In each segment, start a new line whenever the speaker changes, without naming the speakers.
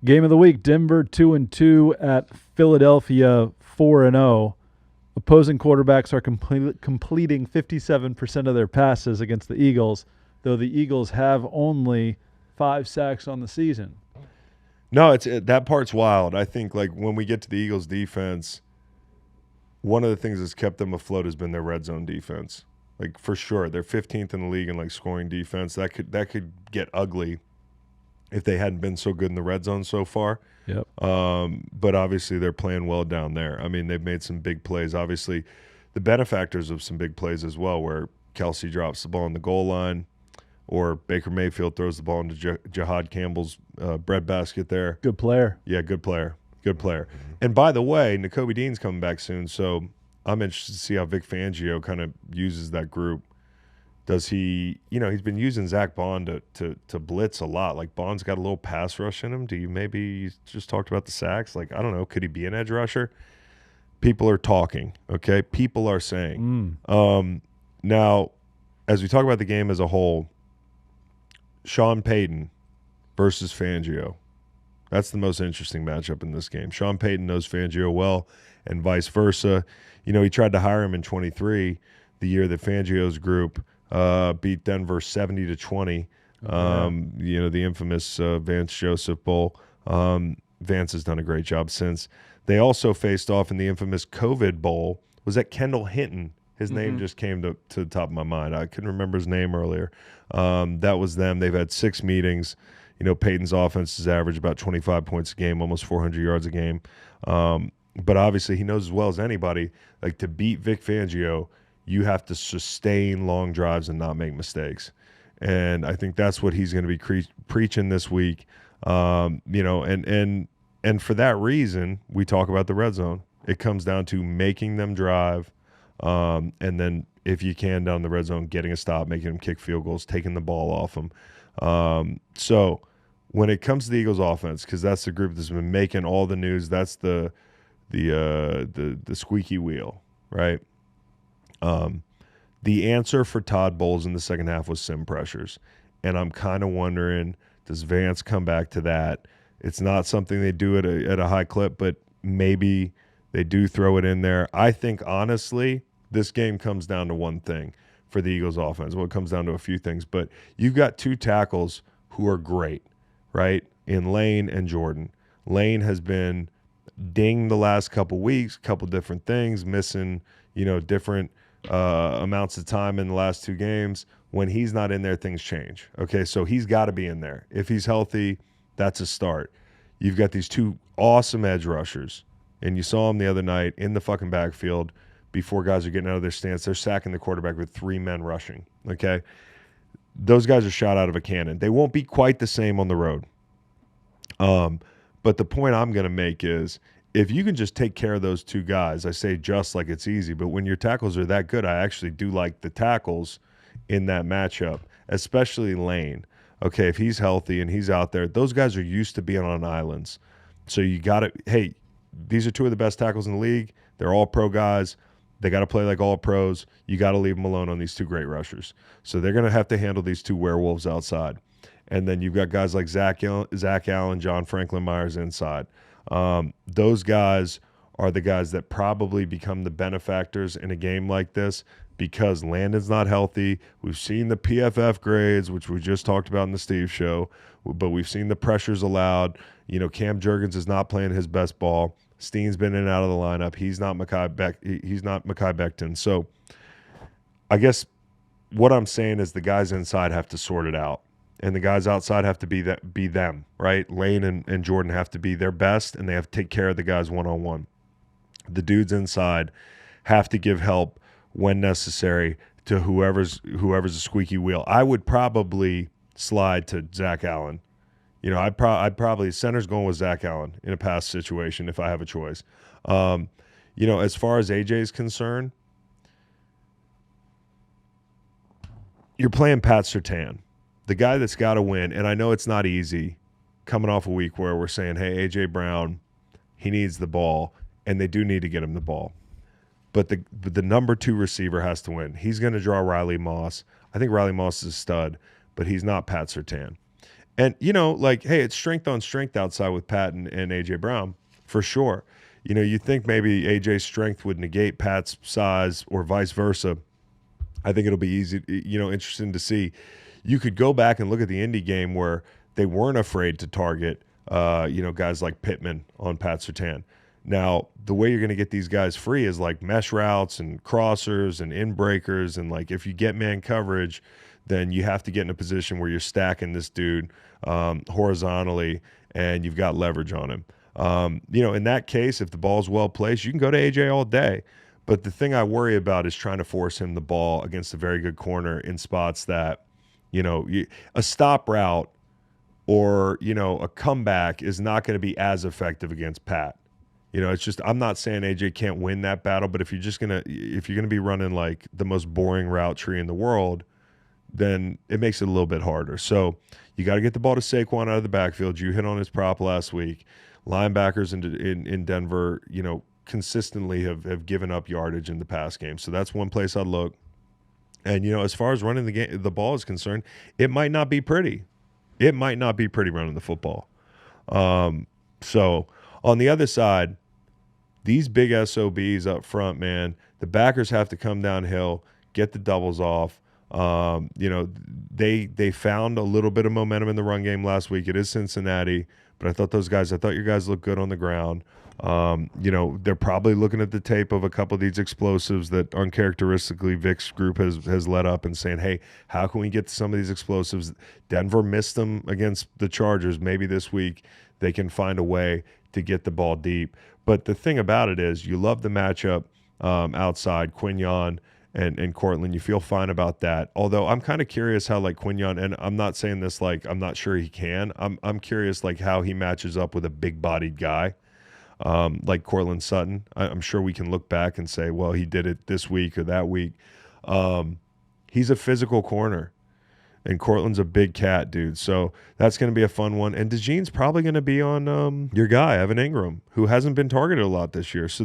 Game of the week, Denver 2-2 at Philadelphia 4-0. Opposing quarterbacks are completing 57% of their passes against the Eagles, though the Eagles have only 5 sacks on the season.
No, that part's wild. I think like when we get to the Eagles defense, one of the things that's kept them afloat has been their red zone defense. Like for sure, they're 15th in the league in like scoring defense. That could get ugly if they hadn't been so good in the red zone so far.
Yep.
But obviously they're playing well down there. I mean, they've made some big plays. Obviously, the benefactors of some big plays as well, where Kelsey drops the ball on the goal line, or Baker Mayfield throws the ball into Jahad Campbell's breadbasket there.
Good player.
Yeah, good player. Good player. And by the way, Nakobe Dean's coming back soon, so I'm interested to see how Vic Fangio kind of uses that group. Does he, he's been using Zach Bond to blitz a lot. Like, Bond's got a little pass rush in him. You just talked about the sacks? Like, I don't know. Could he be an edge rusher? People are talking, okay? People are saying. Now, as we talk about the game as a whole, Sean Payton versus Fangio. That's the most interesting matchup in this game. Sean Payton knows Fangio well and vice versa. He tried to hire him in 23, the year that Fangio's group beat Denver 70-20. The infamous Vance Joseph Bowl. Vance has done a great job since. They also faced off in the infamous COVID Bowl. Was that Kendall Hinton? His name just came to the top of my mind. I couldn't remember his name earlier. That was them. They've had 6 meetings. Peyton's offense has averaged about 25 points a game, almost 400 yards a game. But obviously he knows as well as anybody, like, to beat Vic Fangio, you have to sustain long drives and not make mistakes. And I think that's what he's going to be preaching this week. And for that reason, we talk about the red zone. It comes down to making them drive, and then if you can down the red zone, getting a stop, making them kick field goals, taking the ball off them. So when it comes to the Eagles offense, because that's the group that's been making all the news, that's the squeaky wheel, right? The answer for Todd Bowles in the second half was sim pressures. And I'm kind of wondering, does Vance come back to that? It's not something they do at a high clip, but maybe they do throw it in there. I think, honestly, this game comes down to one thing for the Eagles offense. Well, it comes down to a few things, but you've got 2 tackles who are great, right, in Lane and Jordan. Lane has been dinged the last couple weeks, couple different things, missing, different amounts of time in the last 2 games. When he's not in there, things change. Okay, so he's got to be in there. If he's healthy, that's a start. You've got these 2 awesome edge rushers, and you saw them the other night in the fucking backfield before guys are getting out of their stance. They're sacking the quarterback with 3 men rushing, okay? Those guys are shot out of a cannon. They won't be quite the same on the road. But the point I'm going to make is, if you can just take care of those 2 guys, I say just like it's easy, but when your tackles are that good, I actually do like the tackles in that matchup, especially Lane. Okay, if he's healthy and he's out there, those guys are used to being on islands. So you got to, hey, these are 2 of the best tackles in the league. They're all pro guys. They got to play like all pros. You got to leave them alone on these 2 great rushers. So they're going to have to handle these 2 werewolves outside. And then you've got guys like Zach Allen, John Franklin Myers inside. Those guys are the guys that probably become the benefactors in a game like this, because Landon's not healthy. We've seen the PFF grades, which we just talked about in the Steve show, but we've seen the pressures allowed. Cam Jurgens is not playing his best ball. Steen's been in and out of the lineup. He's not Mekhi Becton. So I guess what I'm saying is the guys inside have to sort it out, and the guys outside have to be them, right? Lane and Jordan have to be their best, and they have to take care of the guys one-on-one. The dudes inside have to give help when necessary to whoever's a squeaky wheel. I would probably slide to Zach Allen. I'd probably, center's going with Zach Allen in a pass situation if I have a choice. As far as AJ is concerned, you're playing Pat Surtain, the guy that's got to win. And I know it's not easy coming off a week where we're saying, hey, AJ Brown, he needs the ball, and they do need to get him the ball. But the number 2 receiver has to win. He's going to draw Riley Moss. I think Riley Moss is a stud, but he's not Pat Surtain. And, you know, like, hey, it's strength on strength outside with Patton and A.J. Brown, for sure. You know, you think maybe A.J.'s strength would negate Pat's size or vice versa. I think it'll be easy, you know, interesting to see. You could go back and look at the Indy game where they weren't afraid to target, you know, guys like Pittman on Pat Surtain. Now, the way you're going to get these guys free is like mesh routes and crossers and in breakers. And like if you get man coverage, then you have to get in a position where you're stacking this dude horizontally and you've got leverage on him. You know, in that case, if the ball's well placed, you can go to AJ all day. But the thing I worry about is trying to force him the ball against a very good corner in spots that, you know, a stop route or, you know, a comeback is not going to be as effective against Pat. You know, it's just, I'm not saying AJ can't win that battle, but if you're going to be running like the most boring route tree in the world, then it makes it a little bit harder. So you got to get the ball to Saquon out of the backfield. You hit on his prop last week. Linebackers in Denver, you know, consistently have given up yardage in the pass game. So that's one place I'd look. And, you know, as far as running the ball is concerned, it might not be pretty. It might not be pretty running the football. So on the other side, these big SOBs up front, man, the backers have to come downhill, get the doubles off. You know, they found a little bit of momentum in the run game last week. It is Cincinnati, but I thought your guys looked good on the ground. You know, they're probably looking at the tape of a couple of these explosives that uncharacteristically Vic's group has let up and saying, hey, how can we get to some of these explosives? Denver missed them against the Chargers. Maybe this week they can find a way to get the ball deep. But the thing about it is you love the matchup outside Quignon and Cortland. You feel fine about that. Although I'm kind of curious how like Quignon, and I'm not saying this like I'm not sure he can. I'm curious like how he matches up with a big-bodied guy. Like Cortland Sutton. I'm sure we can look back and say, well, he did it this week or that week. He's a physical corner, and Cortland's a big cat, dude. So that's going to be a fun one. And DeJean's probably going to be on your guy, Evan Ingram, who hasn't been targeted a lot this year. So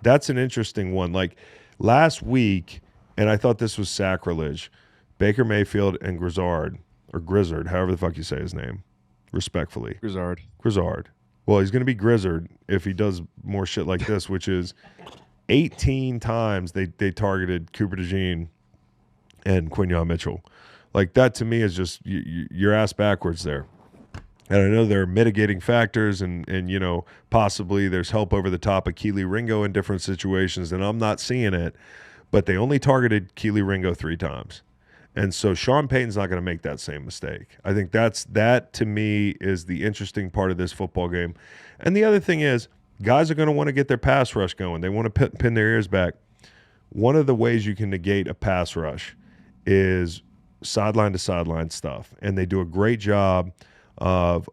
that's an interesting one. Like last week, and I thought this was sacrilege, Baker Mayfield and Grizzard, however the fuck you say his name, respectfully. Grizzard. Well, he's going to be Grizzard if he does more shit like this, which is 18 times they targeted Cooper DeJean and Quignon Mitchell. Like that to me is just your ass backwards there. And I know there are mitigating factors and you know, possibly there's help over the top of Keely Ringo in different situations, and I'm not seeing it, but they only targeted Keely Ringo 3 times. And so Sean Payton's not going to make that same mistake. I think that to me is the interesting part of this football game. And the other thing is, guys are going to want to get their pass rush going. They want to pin their ears back. One of the ways you can negate a pass rush is sideline to sideline stuff. And they do a great job of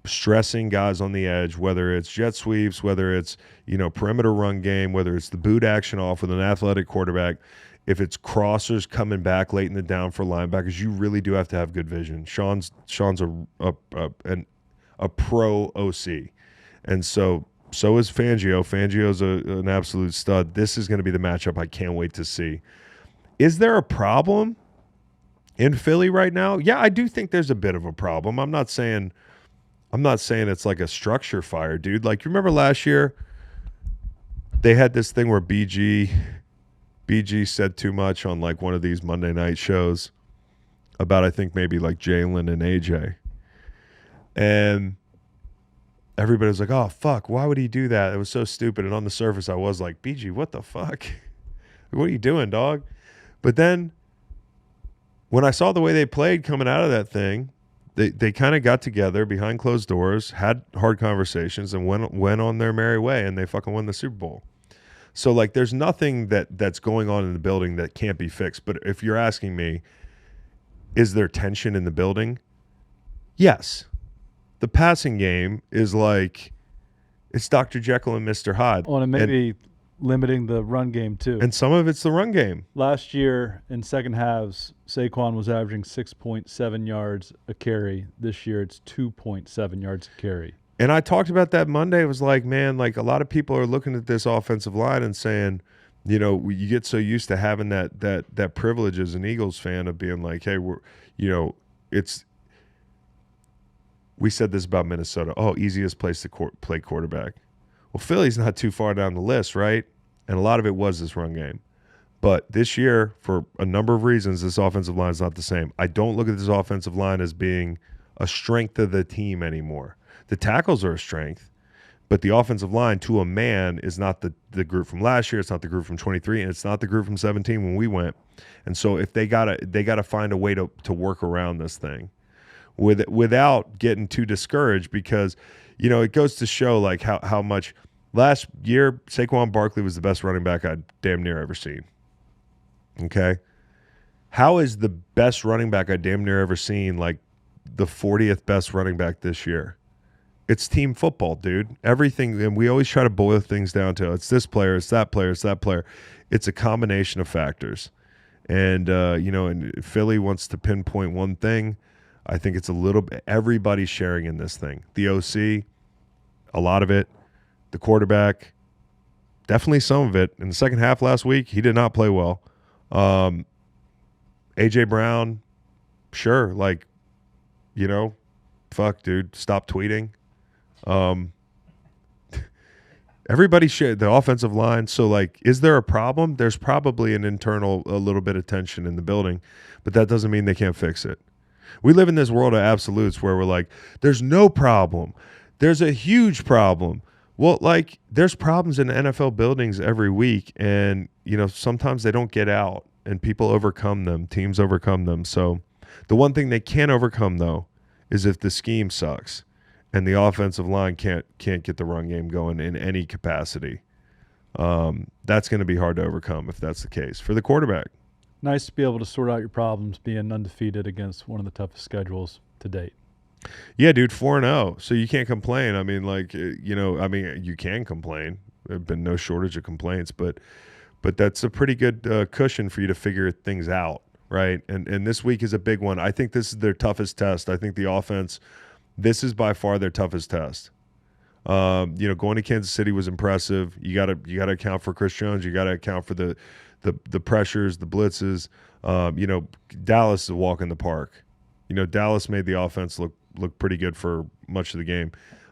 stressing guys on the edge, whether it's jet sweeps, whether it's, you know, perimeter run game, whether it's the boot action off with an athletic quarterback. If it's crossers coming back late in the down for linebackers, you really do have to have good vision. Sean's a pro OC, and so is Fangio. Fangio's an absolute stud. This is going to be the matchup I can't wait to see. Is there a problem in Philly right now? Yeah, I do think there's a bit of a problem. I'm not saying it's like a structure fire, dude. Like you remember last year, they had this thing where BG said too much on like one of these Monday night shows about I think maybe like Jalen and AJ. And everybody was like, oh, fuck, why would he do that? It was so stupid. And on the surface, I was like, BG, what the fuck? What are you doing, dog? But then when I saw the way they played coming out of that thing, they kind of got together behind closed doors, had hard conversations, and went on their merry way, and they fucking won the Super Bowl. So, like, there's nothing that's going on in the building that can't be fixed. But if you're asking me, is there tension in the building? Yes. The passing game is like, it's Dr. Jekyll and Mr. Hyde.
Well, and maybe limiting the run game, too.
And some of it's the run game.
Last year, in second halves, Saquon was averaging 6.7 yards a carry. This year, it's 2.7 yards a carry.
And I talked about that Monday. It was like, man, like a lot of people are looking at this offensive line and saying, you know, you get so used to having that privilege as an Eagles fan of being like, hey, we're, you know, it's we said this about Minnesota. Oh, easiest place to play quarterback. Well, Philly's not too far down the list, right? And a lot of it was this run game. But this year, for a number of reasons, this offensive line is not the same. I don't look at this offensive line as being a strength of the team anymore. The tackles are a strength, but the offensive line to a man is not the group from last year. It's not the group from 23, and it's not the group from 17 when we went. And so if they gotta find a way to work around this thing without getting too discouraged, because it goes to show like how much last year Saquon Barkley was the best running back I'd damn near ever seen. Okay, how is the best running back I damn near ever seen like the 40th best running back this year? It's team football, dude. Everything, and we always try to boil things down to it's this player, it's that player, it's that player. It's a combination of factors, and and Philly wants to pinpoint one thing. I think it's a little bit everybody's sharing in this thing. The OC, a lot of it. The quarterback, definitely some of it. In the second half last week, he did not play well. AJ Brown, sure, like, fuck, dude, stop tweeting. Everybody shared the offensive line. So, like, is there a problem? There's probably a little bit of tension in the building, but that doesn't mean they can't fix it. We live in this world of absolutes where we're like, there's no problem. There's a huge problem. Well, like, there's problems in NFL buildings every week, and, sometimes they don't get out, and people overcome them. Teams overcome them. So the one thing they can't overcome, though, is if the scheme sucks and the offensive line can't get the run game going in any capacity. That's going to be hard to overcome if that's the case. For the quarterback.
Nice to be able to sort out your problems being undefeated against one of the toughest schedules to date.
Yeah, dude, 4-0. So you can't complain. I mean, you can complain. There have been no shortage of complaints, but that's a pretty good cushion for you to figure things out, right? And this week is a big one. I think this is their toughest test. I think the offense, this is by far their toughest test. Going to Kansas City was impressive. You gotta account for Chris Jones. You gotta account for the pressures, the blitzes. Dallas is a walk in the park. Dallas made the offense look pretty good for much of the game.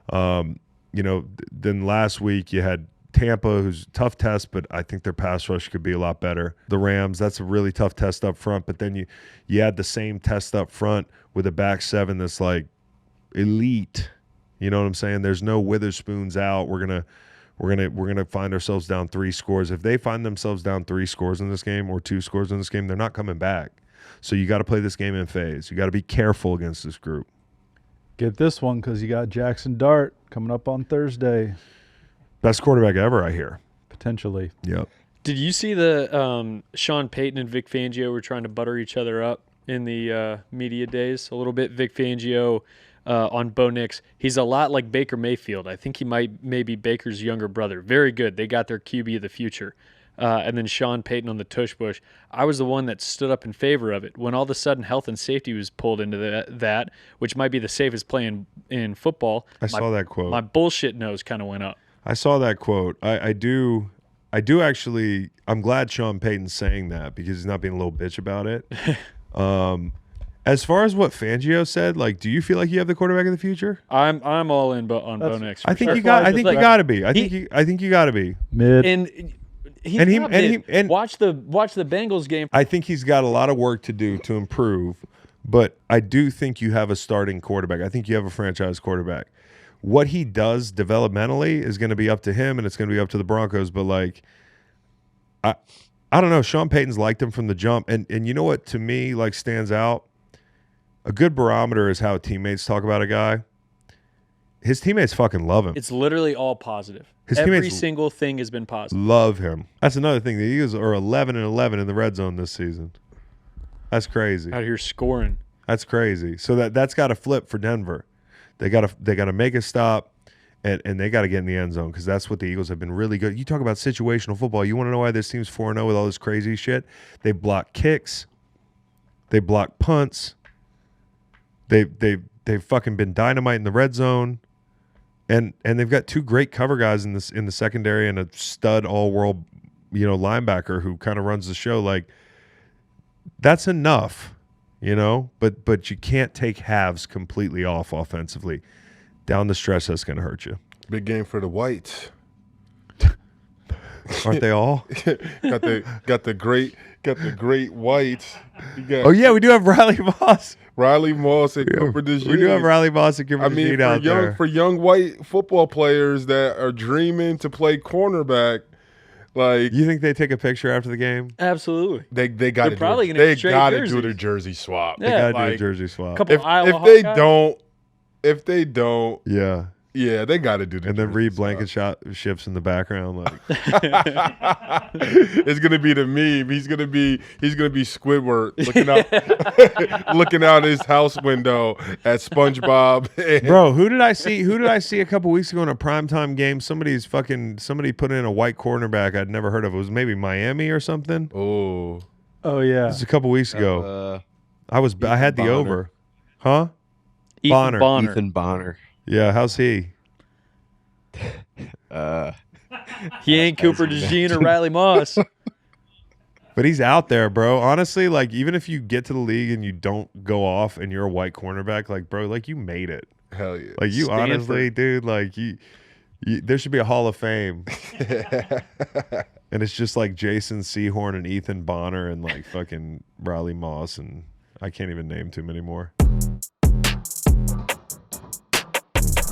Then last week you had Tampa, who's a tough test, but I think their pass rush could be a lot better. The Rams, that's a really tough test up front, but then you had the same test up front with a back seven that's like elite. You know what I'm saying? There's no Witherspoons out. We're gonna find ourselves down 3 scores. If they find themselves down 3 scores in this game or 2 scores in this game, they're not coming back. So you got to play this game in phase. You got to be careful against this group. Get
this one because you got Jackson Dart coming up on Thursday.
Best quarterback ever, I hear.
Potentially.
Yep.
Did you see the Sean Payton and Vic Fangio were trying to butter each other up in the media days a little bit? Vic Fangio on Bo Nix. He's a lot like Baker Mayfield. I think he may be Baker's younger brother. Very good. They got their QB of the future. And then Sean Payton on the tush push. I was the one that stood up in favor of it. When all of a sudden health and safety was pulled into that, which might be the safest play in football.
I saw that quote.
My bullshit nose kind of went up.
I saw that quote. I do actually. I'm glad Sean Payton's saying that because he's not being a little bitch about it. As far as what Fangio said, like, do you feel like you have the quarterback of the future?
I'm all in on Bo Nix.
I think you got to be. I think you got to be
mid.
And watch the Bengals game.
I think he's got a lot of work to do to improve, but I do think you have a starting quarterback. I think you have a franchise quarterback. What he does developmentally is going to be up to him, and it's going to be up to the Broncos. But like, I don't know. Sean Payton's liked him from the jump, and you know what to me like stands out. A good barometer is how teammates talk about a guy. His teammates fucking love him.
It's literally all positive. Every single thing has been positive.
Love him. That's another thing. The Eagles are 11-11 in the red zone this season. That's crazy.
Out here scoring.
That's crazy. So that's got to flip for Denver. They got to make a stop, and they got to get in the end zone because that's what the Eagles have been really good. You talk about situational football. You want to know why this team's 4-0 with all this crazy shit? They block kicks. They block punts. They've fucking been dynamite in the red zone. And they've got 2 great cover guys in the secondary and a stud all-world, linebacker who kind of runs the show. Like, that's enough. you know. But you can't take halves completely off offensively. Down the stretch, that's going to hurt you.
Big game for the Whites.
Aren't they all?
got the great Whites. You got
Oh yeah, we do have Riley Moss.
Riley Moss and Cooper DeJean.
We do have Riley Moss and Cooper DeJean out there.
For young white football players that are dreaming to play cornerback, like
You think they take a picture after the game?
Absolutely.
they got to
probably gonna
they
trade
got to do
jerseys.
their jersey swap.
Yeah.
They gotta do
Like,
a jersey swap.
Couple
if
Iowa
they
Hawkeyes.
don't,
Yeah.
yeah, they got to do the
And then
jersey
read
swap.
blanket ships in the background, like
It's gonna be the meme. He's gonna be Squidward looking out his house window at SpongeBob.
bro. Who did I see a couple weeks ago in a primetime game? Somebody put in a white cornerback I'd never heard of. It was maybe Miami or something.
Oh,
Oh yeah.
This is a couple weeks ago. I had the
Bonner.
over. Huh?
Ethan Bonner.
Ethan Bonner.
Yeah, how's he?
He ain't Cooper DeJean or Riley Moss.
But he's out there, bro. Honestly, like even if you get to the league and you don't go off and you're a white cornerback, like bro, like you made it.
hell yeah.
Like you
Stanford.
honestly, dude, like you there should be a Hall of Fame. And it's just like Jason Sehorn and Ethan Bonner and like fucking Riley Moss and I can't even name too many more.